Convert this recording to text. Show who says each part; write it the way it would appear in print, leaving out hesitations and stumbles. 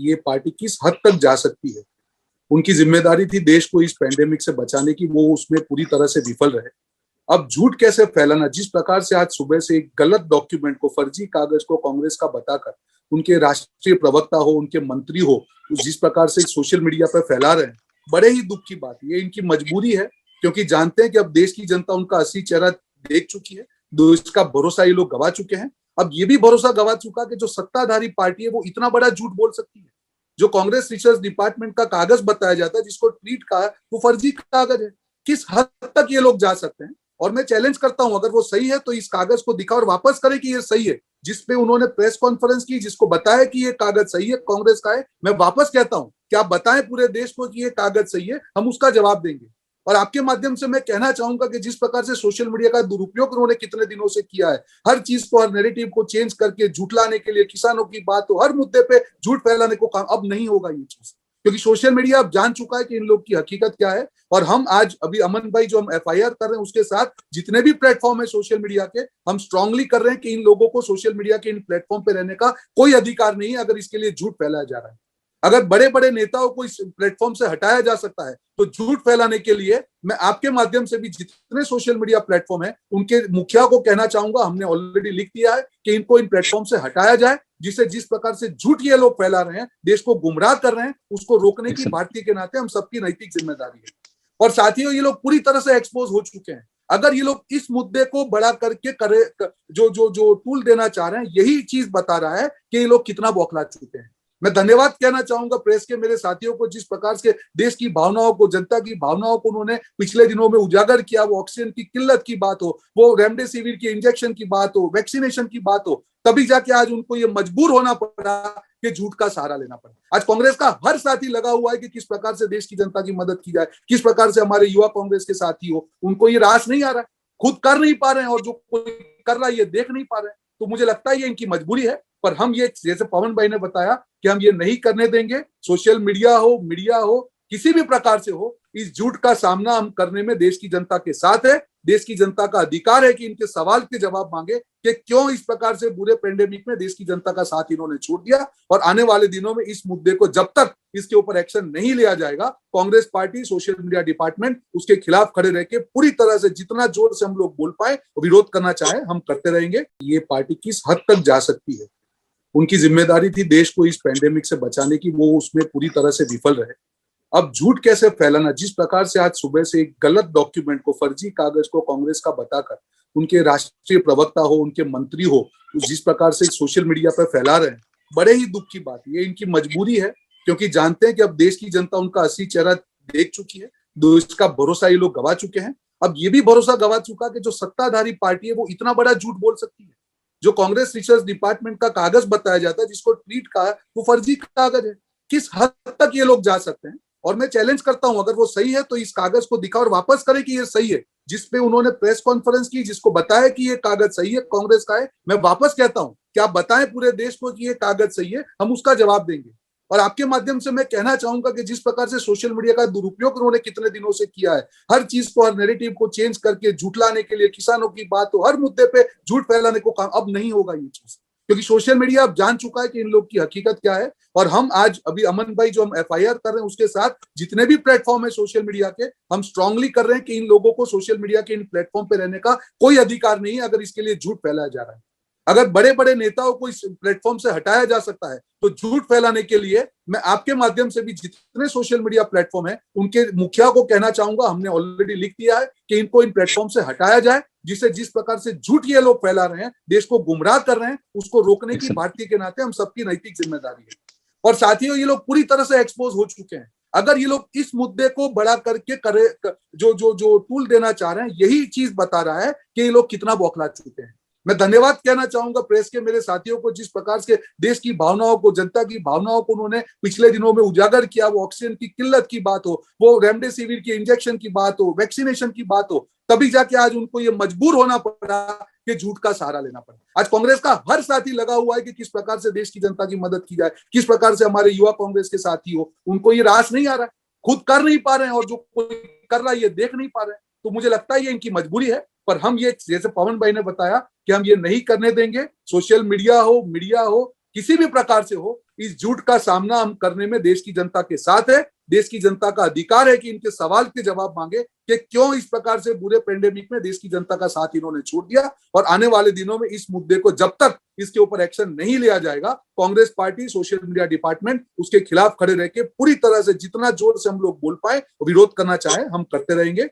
Speaker 1: ये पार्टी किस हद तक जा सकती है। उनकी जिम्मेदारी थी देश को इस पैंडेमिक से बचाने की, वो उसमें पूरी तरह से विफल रहे। अब झूठ कैसे फैलाना, जिस प्रकार से आज सुबह से एक गलत डॉक्यूमेंट को, फर्जी कागज को कांग्रेस का बताकर उनके राष्ट्रीय प्रवक्ता हो, उनके मंत्री हो, जिस प्रकार से सोशल मीडिया पर फैला रहे हैं, बड़े ही दुख की बात। ये इनकी मजबूरी है, क्योंकि जानते हैं कि अब देश की जनता उनका असली चेहरा देख चुकी है, देश का भरोसा ये लोग गवा चुके हैं। अब ये भी भरोसा गवा चुका कि जो सत्ताधारी पार्टी है वो इतना बड़ा झूठ बोल सकती है। जो कांग्रेस रिसर्च डिपार्टमेंट का कागज बताया जाता है, जिसको ट्वीट का वो फर्जी कागज है। किस हद तक ये लोग जा सकते हैं? और मैं चैलेंज करता हूं, अगर वो सही है तो इस कागज को दिखा और वापस करे कि ये सही है, जिसपे उन्होंने प्रेस कॉन्फ्रेंस की, जिसको बताया कि ये कागज सही है, कांग्रेस का है। मैं वापस कहता हूं कि आप बताएं पूरे देश को कि ये कागज सही है, हम उसका जवाब देंगे। और आपके माध्यम से मैं कहना चाहूंगा कि जिस प्रकार से सोशल मीडिया का दुरुपयोग उन्होंने कितने दिनों से किया है, हर चीज को, हर नैरेटिव को चेंज करके झूठलाने के लिए, किसानों की बात हो, हर मुद्दे पे झूठ फैलाने को काम, अब नहीं होगा ये चीज, क्योंकि सोशल मीडिया अब जान चुका है कि इन लोग की हकीकत क्या है। और हम आज अभी अमन भाई जो हम एफआईआर कर रहे हैं, उसके साथ जितने भी प्लेटफॉर्म है सोशल मीडिया के, हम स्ट्रांगली कर रहे हैं कि इन लोगों को सोशल मीडिया के इन प्लेटफॉर्म पे रहने का कोई अधिकार नहीं है, अगर इसके लिए झूठ फैलाया जा रहा है। अगर बड़े बड़े नेताओं को इस प्लेटफॉर्म से हटाया जा सकता है, तो झूठ फैलाने के लिए मैं आपके माध्यम से भी जितने सोशल मीडिया प्लेटफॉर्म है, उनके मुखिया को कहना चाहूंगा, हमने ऑलरेडी लिख दिया है कि इनको इन प्लेटफॉर्म से हटाया जाए, जिसे जिस प्रकार से झूठ ये लोग फैला रहे हैं, देश को गुमराह कर रहे हैं, उसको रोकने की भारतीय के नाते हम सबकी नैतिक जिम्मेदारी है। और साथियों, ये लोग पूरी तरह से एक्सपोज हो चुके हैं। अगर ये लोग इस मुद्दे को बड़ा करके करे, जो टूल देना चाह रहे हैं, यही चीज बता रहा है कि ये लोग कितना बौखला चुके हैं। मैं धन्यवाद कहना चाहूंगा प्रेस के मेरे साथियों को, जिस प्रकार से देश की भावनाओं को, जनता की भावनाओं को उन्होंने पिछले दिनों में उजागर किया। वो ऑक्सीजन की किल्लत की बात हो, वो रेमडेसिविर की इंजेक्शन की बात हो, वैक्सीनेशन की बात हो, तभी जाके आज उनको ये मजबूर होना पड़ा कि झूठ का सहारा लेना पड़ा। आज कांग्रेस का हर साथी लगा हुआ है कि किस प्रकार से देश की जनता की मदद की जाए, किस प्रकार से हमारे युवा कांग्रेस के साथी हो, उनको ये रास नहीं आ रहा है, खुद कर नहीं पा रहे हैं, और जो कोई कर रहा है ये देख नहीं पा रहे हैं। तो मुझे लगता है ये इनकी मजबूरी है, पर हम ये, जैसे पवन भाई ने बताया, कि हम ये नहीं करने देंगे। सोशल मीडिया हो, मीडिया हो, किसी भी प्रकार से हो, इस झूठ का सामना हम करने में देश की जनता के साथ है। देश की जनता का अधिकार है कि इनके सवाल के जवाब मांगे कि क्यों इस प्रकार से बुरे पेंडेमिक में देश की जनता का साथ इन्होंने छोड़ दिया। और आने वाले दिनों में इस मुद्दे को, जब तक इसके ऊपर एक्शन नहीं लिया जाएगा, Congress party, social media department उसके खिलाफ खड़े रह के पूरी तरह से जितना जोर से हम लोग बोल पाए, विरोध करना चाहे, हम करते रहेंगे। ये पार्टी किस हद तक जा सकती है, उनकी जिम्मेदारी थी देश को इस पैंडेमिक से बचाने की, वो उसमें पूरी तरह से विफल रहे। अब झूठ कैसे फैलाना, जिस प्रकार से आज सुबह से एक गलत डॉक्यूमेंट को, फर्जी कागज को कांग्रेस का बताकर उनके राष्ट्रीय प्रवक्ता हो, उनके मंत्री हो, जिस प्रकार से सोशल मीडिया पर फैला रहे हैं, बड़े ही दुख की बात। ये इनकी मजबूरी है, क्योंकि जानते हैं कि अब देश की जनता उनका असली चेहरा देख चुकी है, देश का भरोसा ये लोग गवा चुके हैं। अब ये भी भरोसा गवा चुका कि जो सत्ताधारी पार्टी है वो इतना बड़ा झूठ बोल सकती है। जो कांग्रेस रिसर्च डिपार्टमेंट का कागज बताया जाता है, जिसको ट्वीट का वो फर्जी कागज है। किस हद तक ये लोग जा सकते हैं? और मैं चैलेंज करता हूं, अगर वो सही है तो इस कागज को दिखा और वापस करे कि ये सही है, जिसपे उन्होंने प्रेस कॉन्फ्रेंस की, जिसको बताया कि ये कागज सही है, कांग्रेस का है। मैं वापस कहता हूं कि आप बताएं पूरे देश को कि ये कागज सही है, हम उसका जवाब देंगे। और आपके माध्यम से मैं कहना चाहूंगा कि जिस प्रकार से सोशल मीडिया का दुरुपयोग उन्होंने कितने दिनों से किया है, हर चीज को, हर नैरेटिव को चेंज करके झूठलाने के लिए, किसानों की बात हो, हर मुद्दे पे झूठ फैलाने को काम, अब नहीं होगा ये चीज, क्योंकि सोशल मीडिया अब जान चुका है कि इन लोग की हकीकत क्या है। और हम आज अभी अमन भाई जो हम एफआईआर कर रहे हैं, उसके साथ जितने भी प्लेटफॉर्म है सोशल मीडिया के, हम स्ट्रांगली कर रहे हैं कि इन लोगों को सोशल मीडिया के इन प्लेटफॉर्म पे रहने का कोई अधिकार नहीं है, अगर इसके लिए झूठ फैलाया जा रहा है। अगर बड़े बड़े नेताओं को इस प्लेटफॉर्म से हटाया जा सकता है, तो झूठ फैलाने के लिए मैं आपके माध्यम से भी जितने सोशल मीडिया प्लेटफॉर्म है, उनके मुखिया को कहना चाहूंगा, हमने ऑलरेडी लिख दिया है कि इनको इन प्लेटफॉर्म से हटाया जाए, जिसे जिस प्रकार से झूठ ये लोग फैला रहे हैं, देश को गुमराह कर रहे हैं, उसको रोकने की भारतीय के नाते हम सबकी नैतिक जिम्मेदारी है। और साथियों, ये लोग पूरी तरह से एक्सपोज हो चुके हैं। अगर ये लोग इस मुद्दे को बड़ा करके करे, जो टूल देना चाह रहे हैं, यही चीज बता रहा है कि ये लोग कितना बौखला चुके हैं। मैं धन्यवाद कहना चाहूंगा प्रेस के मेरे साथियों को, जिस प्रकार से देश की भावनाओं को, जनता की भावनाओं को उन्होंने पिछले दिनों में उजागर किया। वो ऑक्सीजन की किल्लत की बात हो, वो रेमडेसिविर की इंजेक्शन की बात हो, वैक्सीनेशन की बात हो, तभी जाके आज उनको ये मजबूर होना पड़ा कि झूठ का सहारा लेना पड़ा। आज कांग्रेस का हर साथी लगा हुआ है कि किस प्रकार से देश की जनता की मदद की जाए, किस प्रकार से हमारे युवा कांग्रेस के साथी हो, उनको ये रास नहीं आ रहा है, खुद कर नहीं पा रहे हैं, और जो कोई कर रहा है ये देख नहीं पा रहे हैं। तो मुझे लगता है ये इनकी मजबूरी है, पर हम ये, जैसे पवन भाई ने बताया, कि हम ये नहीं करने देंगे। सोशल मीडिया हो, मीडिया हो, किसी भी प्रकार से हो, इस झूठ का सामना हम करने में देश की जनता के साथ है। देश की जनता का अधिकार है कि इनके सवाल के जवाब मांगे कि क्यों इस प्रकार से बुरे पेंडेमिक में देश की जनता का साथ इन्होंने छोड़ दिया। और आने वाले दिनों में इस मुद्दे को जब तक इसके ऊपर एक्शन नहीं लिया जाएगा, Congress party, social media department उसके खिलाफ खड़े रह के पूरी तरह से जितना जोर से हम लोग बोल पाए, विरोध करना चाहे, हम करते रहेंगे।